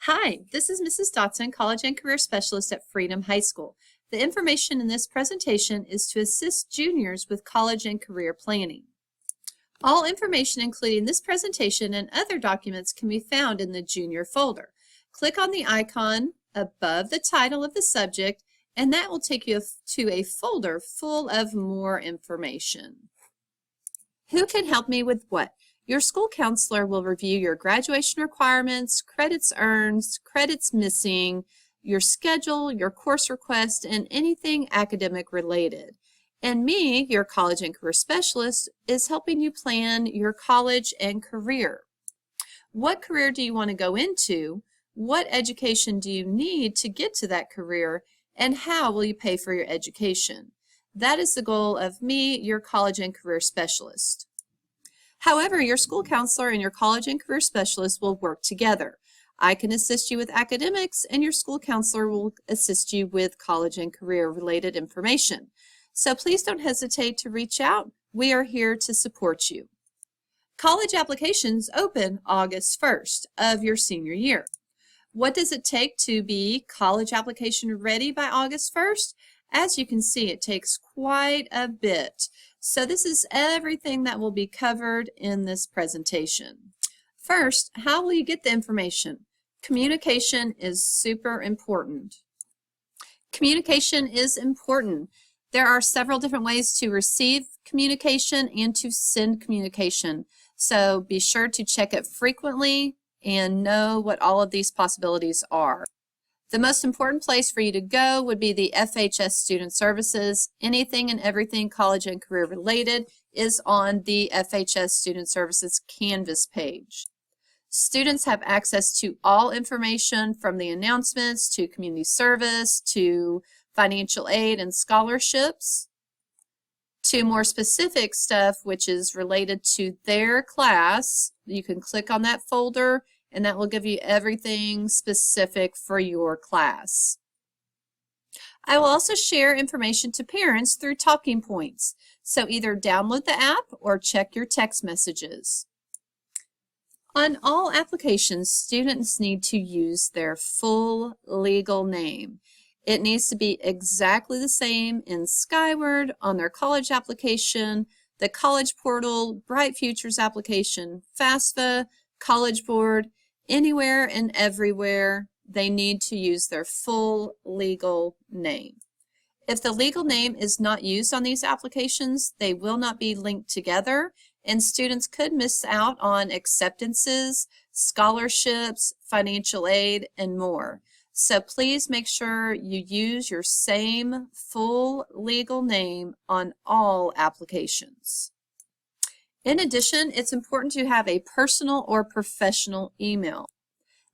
Hi, this is Mrs. Dotson, College and Career Specialist at Freedom High School. The information in this presentation is to assist juniors with college and career planning. All information including this presentation and other documents can be found in the junior folder. Click on the icon above the title of the subject and that will take you to a folder full of more information. Who can help me with what? Your school counselor will review your graduation requirements, credits earned, credits missing, your schedule, your course request, and anything academic related. And me, your college and career specialist, is helping you plan your college and career. What career do you want to go into? What education do you need to get to that career? And how will you pay for your education? That is the goal of me, your college and career specialist. However, your school counselor and your college and career specialist will work together. I can assist you with academics and your school counselor will assist you with college and career related information. So please don't hesitate to reach out. We are here to support you. College applications open August 1st of your senior year. What does it take to be college application ready by August 1st? As you can see, it takes quite a bit. So this is everything that will be covered in this presentation. First, how will you get the information? Communication is super important. Communication is important. There are several different ways to receive communication and to send communication. So be sure to check it frequently and know what all of these possibilities are. The most important place for you to go would be the FHS Student Services. Anything and everything college and career related is on the FHS Student Services Canvas page. Students have access to all information from the announcements to community service to financial aid and scholarships to more specific stuff which is related to their class. You can click on that folder and that will give you everything specific for your class. I will also share information to parents through talking points. So either download the app or check your text messages. On all applications, students need to use their full legal name. It needs to be exactly the same in Skyward, on their college application, the College Portal, Bright Futures application, FAFSA, College Board. Anywhere and everywhere, they need to use their full legal name. If the legal name is not used on these applications, they will not be linked together, and students could miss out on acceptances, scholarships, financial aid, and more. So please make sure you use your same full legal name on all applications. In addition, it's important to have a personal or professional email.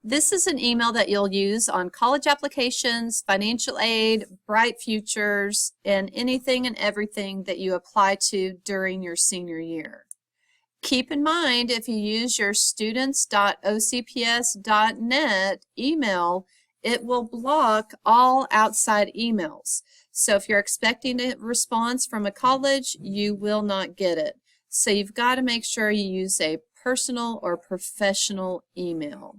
This is an email that you'll use on college applications, financial aid, Bright Futures, and anything and everything that you apply to during your senior year. Keep in mind, if you use your students.ocps.net email, it will block all outside emails. So if you're expecting a response from a college, you will not get it. So you've got to make sure you use a personal or professional email.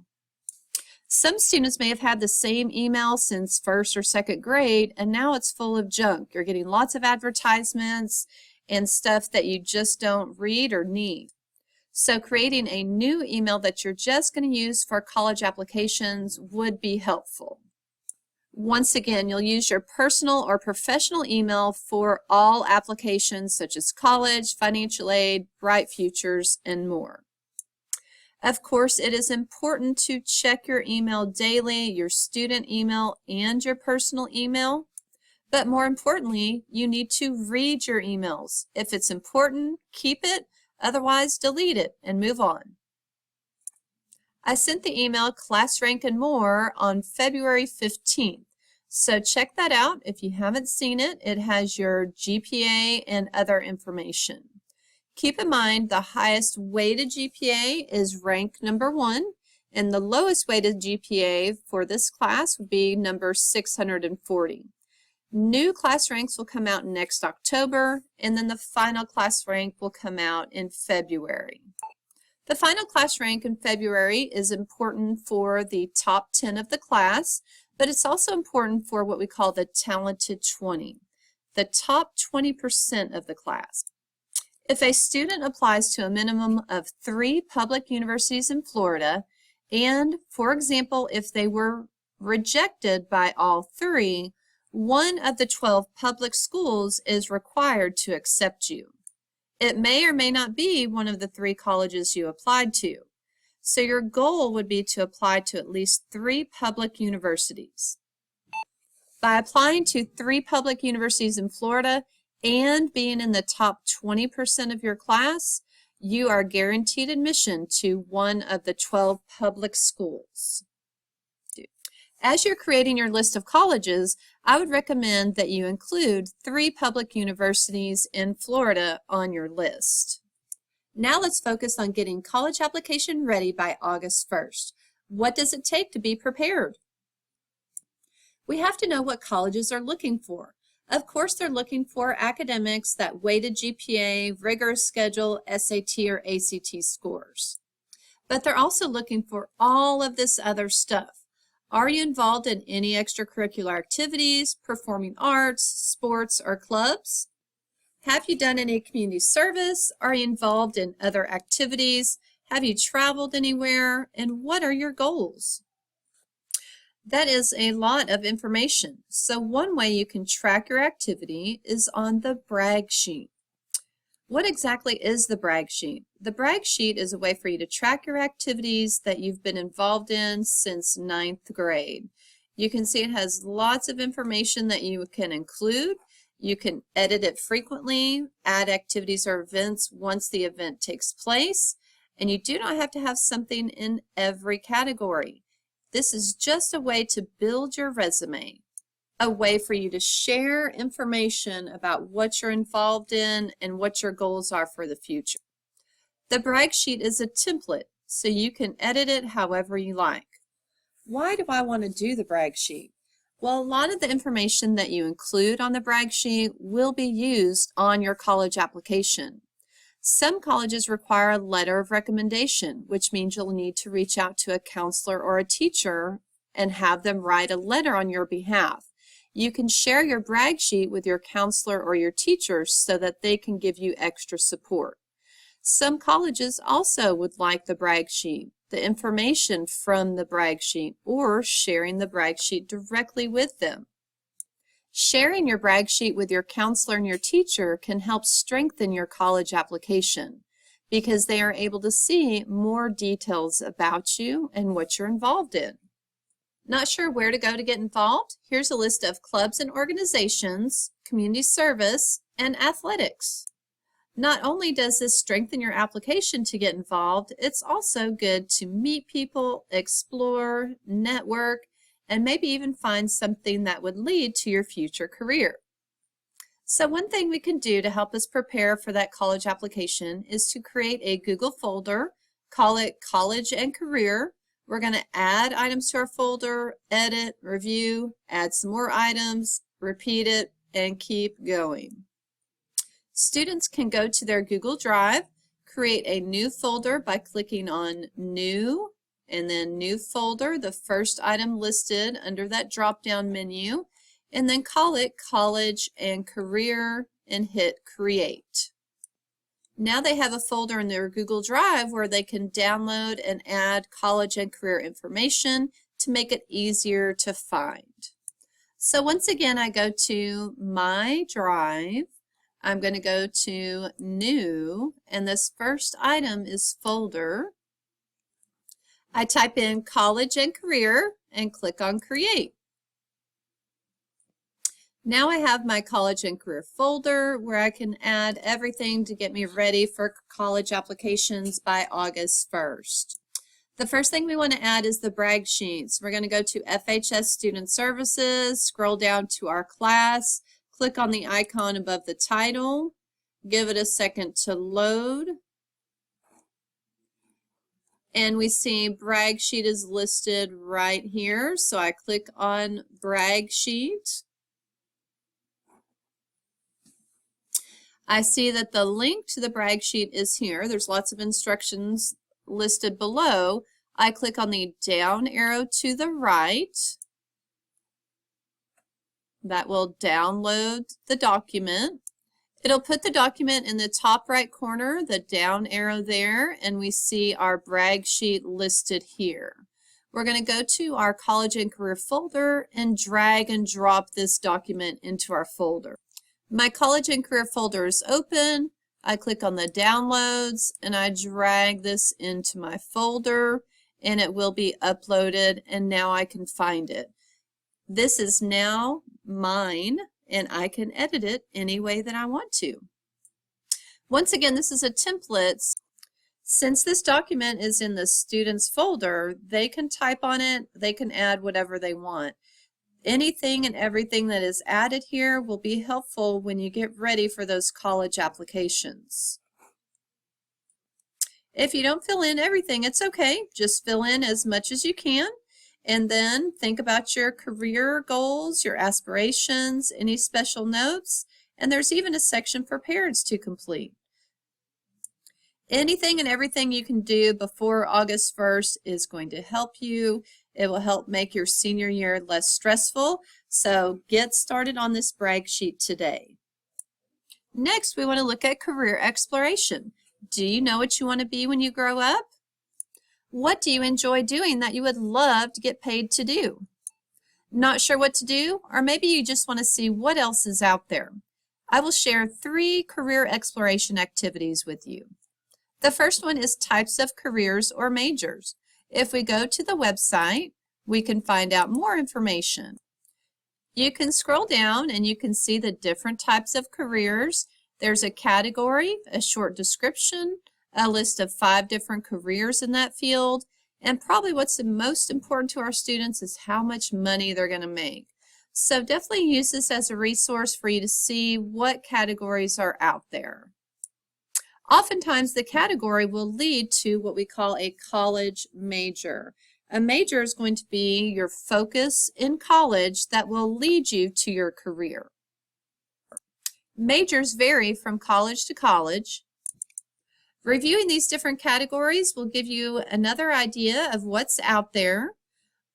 Some students may have had the same email since first or second grade, and now it's full of junk. You're getting lots of advertisements and stuff that you just don't read or need. So creating a new email that you're just going to use for college applications would be helpful. Once again, you'll use your personal or professional email for all applications such as college, financial aid, Bright Futures, and more. Of course, it is important to check your email daily, your student email and your personal email. But more importantly, you need to read your emails. If it's important, keep it. Otherwise, delete it and move on. I sent the email Class Rank and More on February 15th. So check that out. If you haven't seen it, it has your GPA and other information. Keep in mind the highest weighted GPA is rank number 1 and the lowest weighted GPA for this class would be number 640. New class ranks will come out next October and then the final class rank will come out in February. The final class rank in February is important for the top 10 of the class, but it's also important for what we call the talented 20, the top 20% of the class. If a student applies to a minimum of 3 public universities in Florida, and, for example, if they were rejected by all 3, one of the 12 public schools is required to accept you. It may or may not be one of the 3 colleges you applied to. So your goal would be to apply to at least 3 public universities. By applying to 3 public universities in Florida and being in the top 20% of your class, you are guaranteed admission to one of the 12 public schools. As you're creating your list of colleges, I would recommend that you include 3 public universities in Florida on your list. Now let's focus on getting college application ready by August 1st. What does it take to be prepared? We have to know what colleges are looking for. Of course, they're looking for academics, that weighted GPA, rigorous schedule, SAT or ACT scores. But they're also looking for all of this other stuff. Are you involved in any extracurricular activities, performing arts, sports, or clubs? Have you done any community service? Are you involved in other activities? Have you traveled anywhere? And what are your goals? That is a lot of information. So one way you can track your activity is on the brag sheet. What exactly is the brag sheet? The brag sheet is a way for you to track your activities that you've been involved in since 9th grade. You can see it has lots of information that you can include. You can edit it frequently, add activities or events once the event takes place, and you do not have to have something in every category. This is just a way to build your resume, a way for you to share information about what you're involved in and what your goals are for the future. The brag sheet is a template, so you can edit it however you like. Why do I want to do the brag sheet? Well, a lot of the information that you include on the brag sheet will be used on your college application. Some colleges require a letter of recommendation, which means you'll need to reach out to a counselor or a teacher and have them write a letter on your behalf. You can share your brag sheet with your counselor or your teachers so that they can give you extra support. Some colleges also would like the brag sheet, the information from the brag sheet, or sharing the brag sheet directly with them. Sharing your brag sheet with your counselor and your teacher can help strengthen your college application because they are able to see more details about you and what you're involved in. Not sure where to go to get involved? Here's a list of clubs and organizations, community service, and athletics. Not only does this strengthen your application to get involved, it's also good to meet people, explore, network, and maybe even find something that would lead to your future career. So one thing we can do to help us prepare for that college application is to create a Google folder, call it College and Career. We're going to add items to our folder, edit, review, add some more items, repeat it, and keep going. Students can go to their Google Drive, create a new folder by clicking on New, and then New Folder, the first item listed under that drop-down menu, and then call it College and Career and hit Create. Now they have a folder in their Google Drive where they can download and add college and career information to make it easier to find. So once again, I go to My Drive. I'm going to go to New, and this first item is Folder. I type in College and Career and click on Create. Now I have my College and Career folder where I can add everything to get me ready for college applications by August 1st. The first thing we want to add is the brag sheets. We're going to go to FHS Student Services, scroll down to our class, click on the icon above the title, give it a second to load, and we see brag sheet is listed right here. So I click on brag sheet. I see that the link to the brag sheet is here. There's lots of instructions listed below, I click on the down arrow to the right. That will download the document. It'll put the document in the top right corner, the down arrow there, and we see our brag sheet listed here. We're going to go to our College and Career folder and drag and drop this document into our folder. My College and Career folder is open. I click on the downloads and I drag this into my folder and it will be uploaded, and now I can find it. This is now mine and I can edit it any way that I want to. Once again, this is a template. Since this document is in the students folder, they can type on it, they can add whatever they want. Anything and everything that is added here will be helpful when you get ready for those college applications. If you don't fill in everything, it's okay. Just fill in as much as you can, and then think about your career goals, your aspirations, any special notes, and there's even a section for parents to complete. Anything and everything you can do before August 1st is going to help you. It will help make your senior year less stressful. So get started on this brag sheet today. Next, we want to look at career exploration. Do you know what you want to be when you grow up? What do you enjoy doing that you would love to get paid to do? Not sure what to do? Or maybe you just want to see what else is out there. I will share 3 career exploration activities with you. The first one is types of careers or majors. If we go to the website, we can find out more information. You can scroll down and you can see the different types of careers. There's a category, a short description, a list of 5 different careers in that field, and probably what's the most important to our students is how much money they're going to make. So definitely use this as a resource for you to see what categories are out there. Oftentimes the category will lead to what we call a college major. A major is going to be your focus in college that will lead you to your career. Majors vary from college to college. Reviewing these different categories will give you another idea of what's out there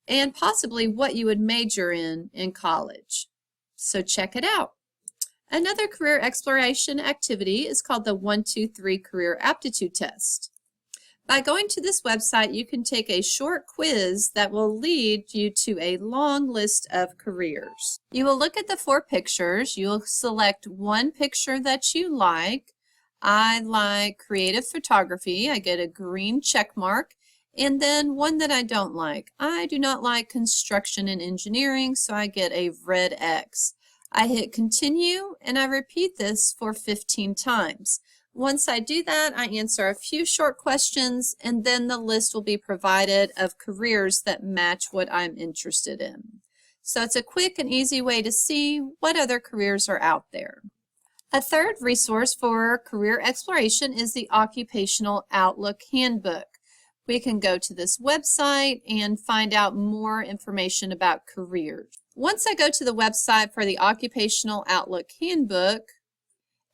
and possibly what you would major in college. So check it out. Another career exploration activity is called the 1-2-3 Career Aptitude Test. By going to this website, you can take a short quiz that will lead you to a long list of careers. You will look at the 4 pictures. You will select one picture that you like. I like creative photography. I get a green check mark. And then one that I don't like. I do not like construction and engineering, so I get a red X. I hit continue and I repeat this for 15 times. Once I do that, I answer a few short questions and then the list will be provided of careers that match what I'm interested in. So it's a quick and easy way to see what other careers are out there. A third resource for career exploration is the Occupational Outlook Handbook. We can go to this website and find out more information about careers. Once I go to the website for the Occupational Outlook Handbook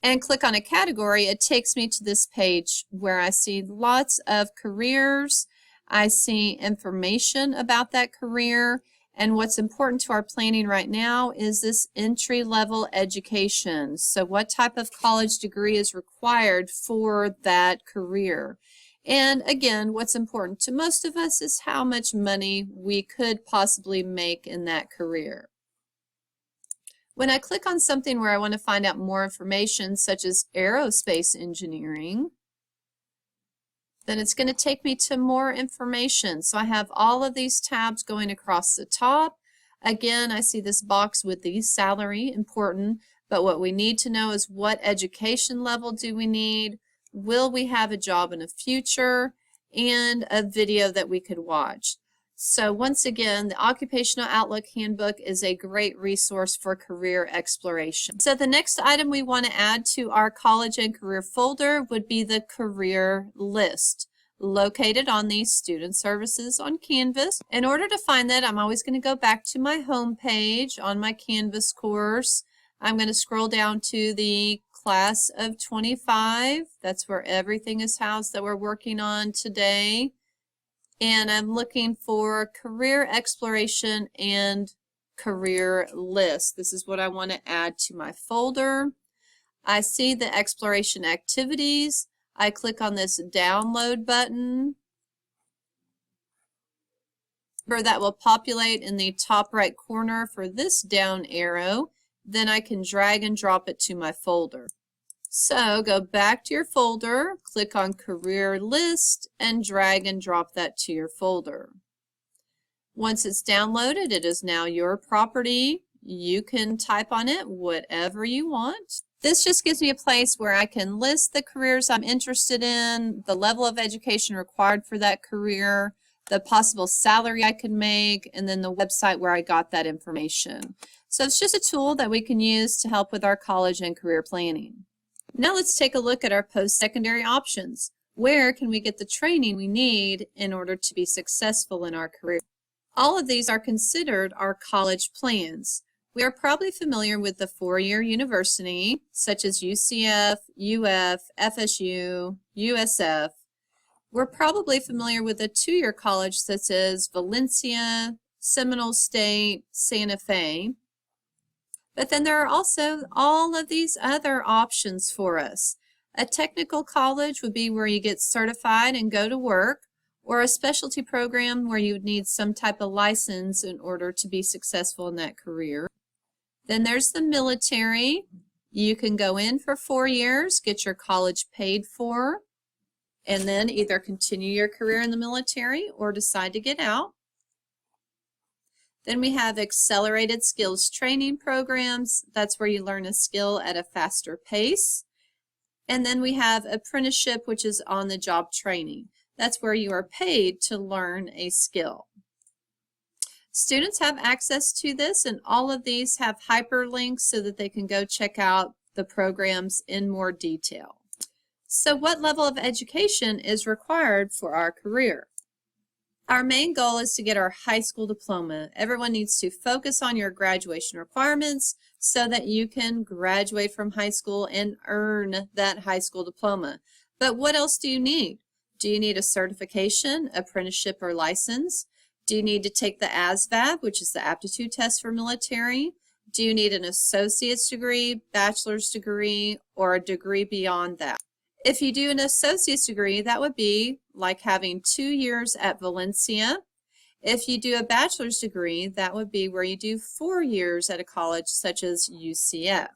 and click on a category, it takes me to this page where I see lots of careers. I see information about that career, and what's important to our planning right now is this entry-level education. So what type of college degree is required for that career? And again, what's important to most of us is how much money we could possibly make in that career. When I click on something where I want to find out more information, such as aerospace engineering, then it's going to take me to more information. So I have all of these tabs going across the top. Again, I see this box with the salary, important, but what we need to know is what education level do we need? Will we have a job in the future? And a video that we could watch. So once again, the Occupational Outlook Handbook is a great resource for career exploration. So the next item we want to add to our college and career folder would be the career list, located on the Student Services on Canvas. In order to find that, I'm always going to go back to my home page on my Canvas course. I'm going to scroll down to the class of 25. That's where everything is housed that we're working on today. And I'm looking for career exploration and career list. This is what I want to add to my folder. I see the exploration activities. I click on this download button. That will populate in the top right corner for this down arrow. Then I can drag and drop it to my folder. So go back to your folder, click on career list, and drag and drop that to your folder. Once it's downloaded, it is now your property. You can type on it whatever you want. This just gives me a place where I can list the careers I'm interested in, the level of education required for that career, the possible salary I could make, and then the website where I got that information. So it's just a tool that we can use to help with our college and career planning. Now let's take a look at our post-secondary options. Where can we get the training we need in order to be successful in our career? All of these are considered our college plans. We are probably familiar with the four-year university, such as UCF, UF, FSU, USF. We're probably familiar with a two-year college such as Valencia, Seminole State, Santa Fe. But then there are also all of these other options for us. A technical college would be where you get certified and go to work, or a specialty program where you would need some type of license in order to be successful in that career. Then there's the military. You can go in for 4 years, get your college paid for, and then either continue your career in the military or decide to get out. Then we have accelerated skills training programs. That's where you learn a skill at a faster pace. And then we have apprenticeship, which is on-the-job training. That's where you are paid to learn a skill. Students have access to this, and all of these have hyperlinks so that they can go check out the programs in more detail. So what level of education is required for our career? Our main goal is to get our high school diploma. Everyone needs to focus on your graduation requirements so that you can graduate from high school and earn that high school diploma. But what else do you need? Do you need a certification, apprenticeship, or license? Do you need to take the ASVAB, which is the aptitude test for military? Do you need an associate's degree, bachelor's degree, or a degree beyond that? If you do an associate's degree, that would be like having 2 years at Valencia. If you do a bachelor's degree, that would be where you do 4 years at a college such as UCF.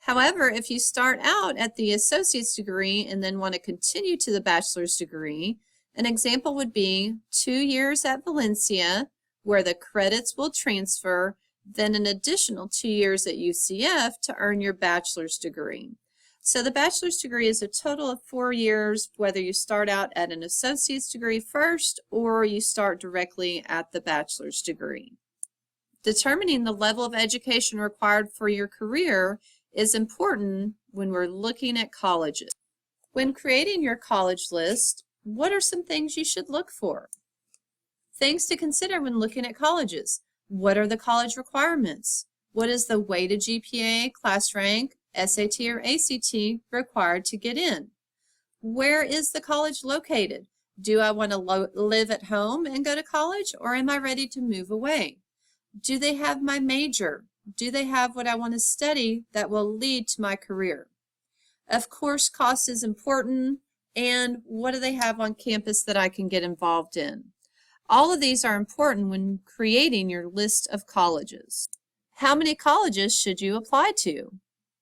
However, if you start out at the associate's degree and then want to continue to the bachelor's degree, an example would be 2 years at Valencia, where the credits will transfer, then an additional 2 years at UCF to earn your bachelor's degree. So the bachelor's degree is a total of 4 years, whether you start out at an associate's degree first or you start directly at the bachelor's degree. Determining the level of education required for your career is important when we're looking at colleges. When creating your college list, what are some things you should look for? Things to consider when looking at colleges. What are the college requirements? What is the weighted GPA, class rank, SAT or ACT required to get in? Where is the college located? Do I want to live at home and go to college, or am I ready to move away? Do they have my major? Do they have what I want to study that will lead to my career? Of course, cost is important, and what do they have on campus that I can get involved in? All of these are important when creating your list of colleges. How many colleges should you apply to?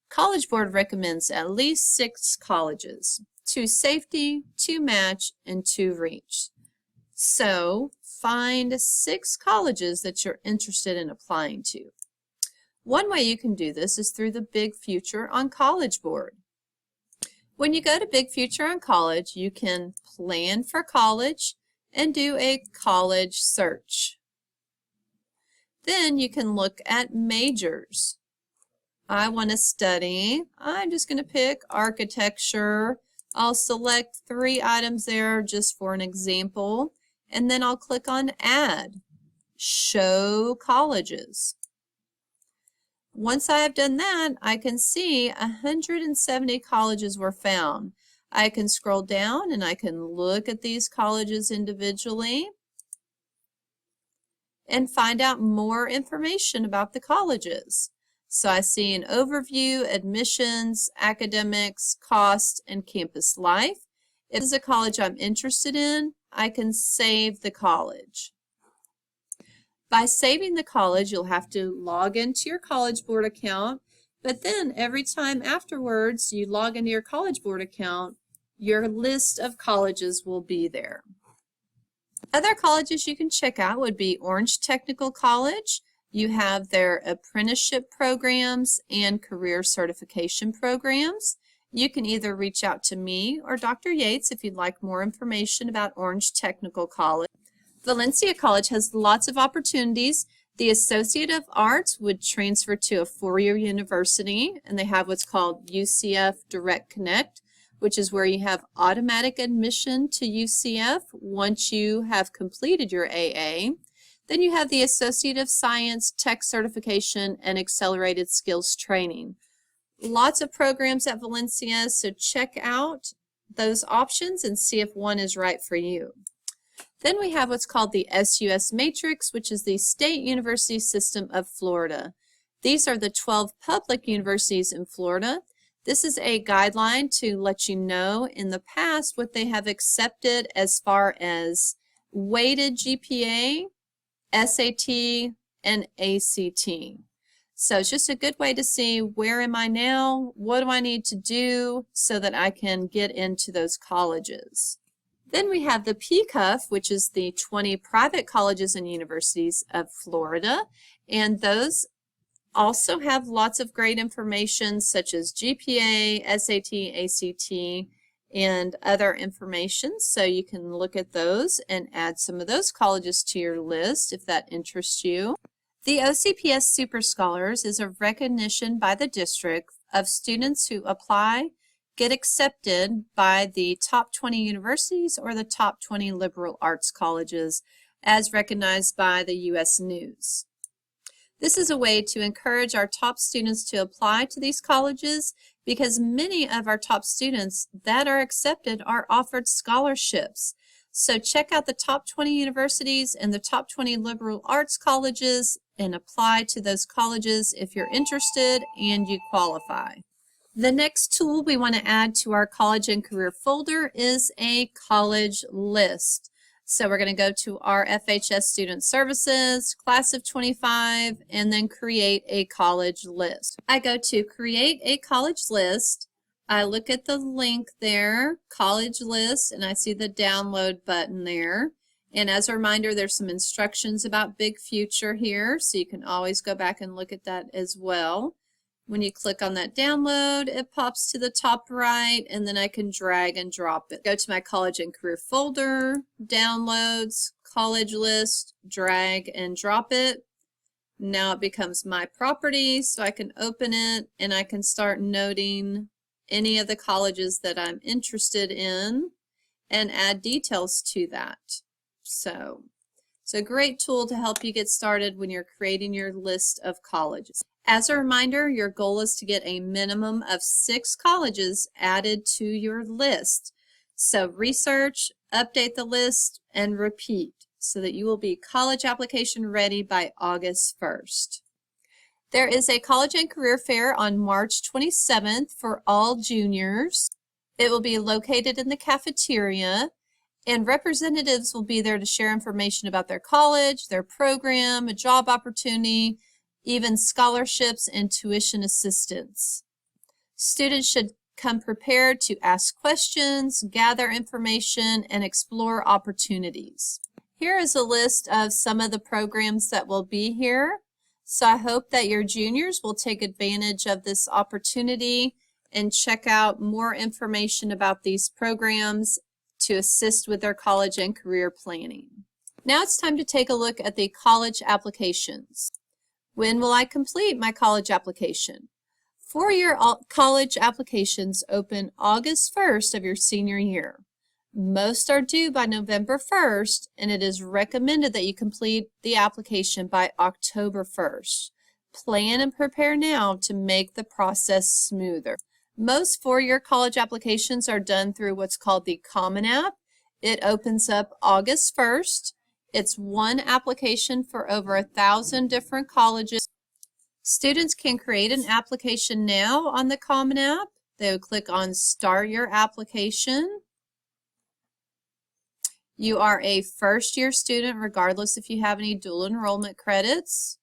College Board recommends at least 6 colleges, 2 safety, 2 match, and 2 reach. So find 6 colleges that you're interested in applying to. One way you can do this is through the Big Future on College Board. When you go to Big Future on College, you can plan for college and do a college search. Then you can look at majors. I want to study, I'm just going to pick architecture. I'll select 3 items there just for an example, and then I'll click on Add, Show Colleges. Once I have done that, I can see 170 colleges were found. I can scroll down and I can look at these colleges individually and find out more information about the colleges. So I see an overview, admissions, academics, cost, and campus life. If this is a college I'm interested in, I can save the college. By saving the college, you'll have to log into your College Board account, but then every time afterwards you log into your College Board account, your list of colleges will be there. Other colleges you can check out would be Orange Technical College. You have their apprenticeship programs and career certification programs. You can either reach out to me or Dr. Yates if you'd like more information about Orange Technical College. Valencia College has lots of opportunities. The Associate of Arts would transfer to a four-year university, and they have what's called UCF Direct Connect, which is where you have automatic admission to UCF once you have completed your AA. Then you have the Associate of Science, Tech Certification, and Accelerated Skills Training. Lots of programs at Valencia, so check out those options and see if one is right for you. Then we have what's called the SUS Matrix, which is the State University System of Florida. These are the 12 public universities in Florida. This is a guideline to let you know in the past what they have accepted as far as weighted GPA, SAT, and ACT. So it's just a good way to see where am I now, what do I need to do so that I can get into those colleges. Then we have the PCUF, which is the 20 private colleges and universities of Florida, and those also have lots of great information such as GPA, SAT, ACT, and other information. So you can look at those and add some of those colleges to your list if that interests you. The OCPS Super Scholars is a recognition by the district of students who apply, get accepted by the top 20 universities or the top 20 liberal arts colleges as recognized by the U.S. News. This is a way to encourage our top students to apply to these colleges because many of our top students that are accepted are offered scholarships. So check out the top 20 universities and the top 20 liberal arts colleges and apply to those colleges if you're interested and you qualify. The next tool we want to add to our college and career folder is a college list. So we're going to go to our FHS Student Services, Class of 25, and then create a college list. I go to create a college list. I look at the link there, college list, and I see the download button there. And as a reminder, there's some instructions about Big Future here, so you can always go back and look at that as well. When you click on that download, it pops to the top right, and then I can drag and drop it. Go to my college and career folder, downloads, college list, drag and drop it. Now it becomes my property, so I can open it and I can start noting any of the colleges that I'm interested in and add details to that. So it's a great tool to help you get started when you're creating your list of colleges. As a reminder, your goal is to get a minimum of 6 colleges added to your list. So research, update the list, and repeat so that you will be college application ready by August 1st. There is a college and career fair on March 27th for all juniors. It will be located in the cafeteria, and representatives will be there to share information about their college, their program, a job opportunity, even scholarships and tuition assistance. Students should come prepared to ask questions, gather information, and explore opportunities. Here is a list of some of the programs that will be here. So I hope that your juniors will take advantage of this opportunity and check out more information about these programs to assist with their college and career planning. Now it's time to take a look at the college applications. When will I complete my college application? 4-year college applications open August 1st of your senior year. Most are due by November 1st, and it is recommended that you complete the application by October 1st. Plan and prepare now to make the process smoother. Most four-year college applications are done through what's called the Common App. It opens up August 1st. It's one application for over 1,000 different colleges. Students can create an application now on the Common App. They would click on Start Your Application. You are a first-year student regardless if you have any dual enrollment credits.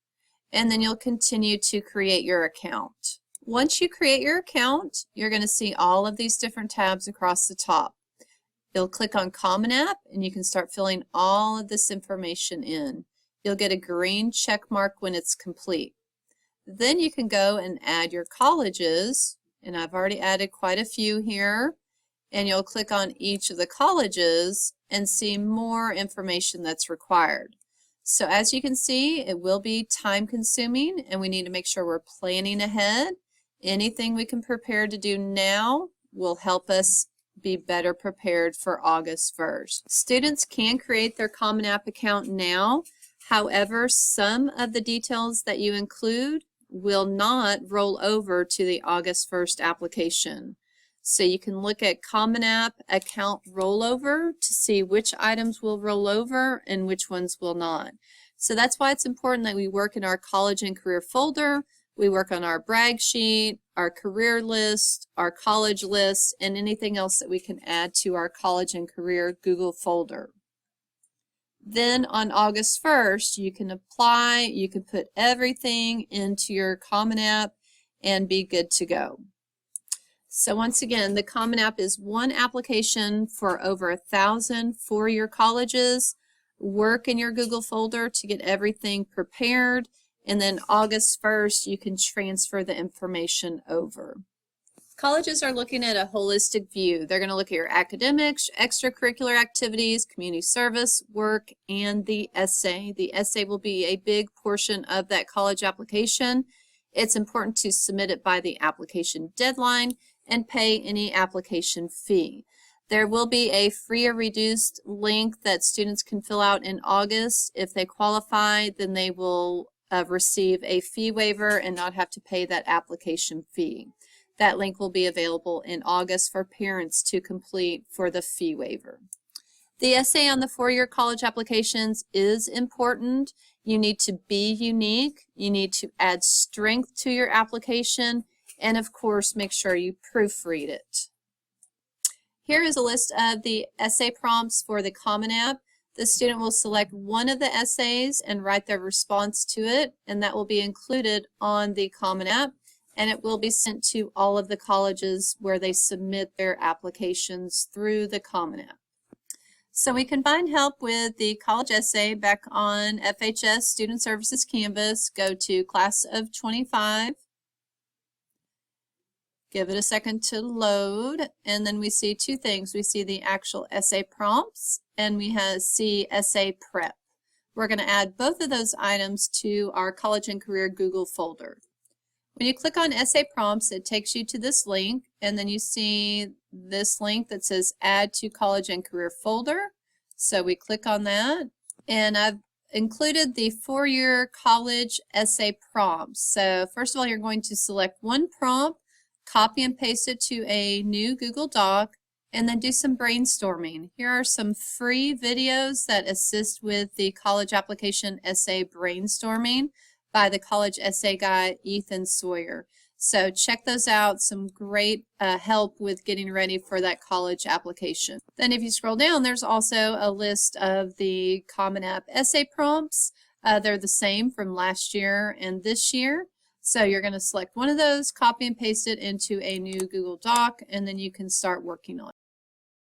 And then you'll continue to create your account. Once you create your account, you're going to see all of these different tabs across the top. You'll click on Common App and you can start filling all of this information in. You'll get a green check mark when it's complete. Then you can go and add your colleges, and I've already added quite a few here, and you'll click on each of the colleges and see more information that's required. So as you can see, it will be time consuming and we need to make sure we're planning ahead. Anything we can prepare to do now will help us be better prepared for August 1st. Students can create their Common App account now. However, some of the details that you include will not roll over to the August 1st application. So you can look at Common App account rollover to see which items will roll over and which ones will not. So that's why it's important that we work in our college and career folder. We work on our brag sheet, our career list, our college list, and anything else that we can add to our college and career Google folder. Then on August 1st, you can apply, you can put everything into your Common App and be good to go. So once again, the Common App is one application for over 1,000 four-year colleges. Work in your Google folder to get everything prepared, and then August 1st, you can transfer the information over. Colleges are looking at a holistic view. They're going to look at your academics, extracurricular activities, community service, work, and the essay. The essay will be a big portion of that college application. It's important to submit it by the application deadline and pay any application fee. There will be a free or reduced link that students can fill out in August. If they qualify, then they will receive a fee waiver and not have to pay that application fee. That link will be available in August for parents to complete for the fee waiver. The essay on the four-year college applications is important. You need to be unique. You need to add strength to your application, and of course, make sure you proofread it. Here is a list of the essay prompts for the Common App. The student will select one of the essays and write their response to it, and that will be included on the Common App, and it will be sent to all of the colleges where they submit their applications through the Common App. So we combine help with the college essay back on FHS Student Services Canvas. Go to Class of 25. Give it a second to load, and then we see two things. We see the actual essay prompts, and we see essay prep. We're going to add both of those items to our College and Career Google folder. When you click on essay prompts, it takes you to this link, and then you see this link that says Add to College and Career folder. So we click on that, and I've included the four-year college essay prompts. So first of all, you're going to select one prompt, copy and paste it to a new Google Doc, and then do some brainstorming. Here are some free videos that assist with the college application essay brainstorming by the college essay guy, Ethan Sawyer. So check those out, some great help with getting ready for that college application. Then if you scroll down, there's also a list of the Common App essay prompts. They're the same from last year and this year. So you're going to select one of those, copy and paste it into a new Google Doc, and then you can start working on it.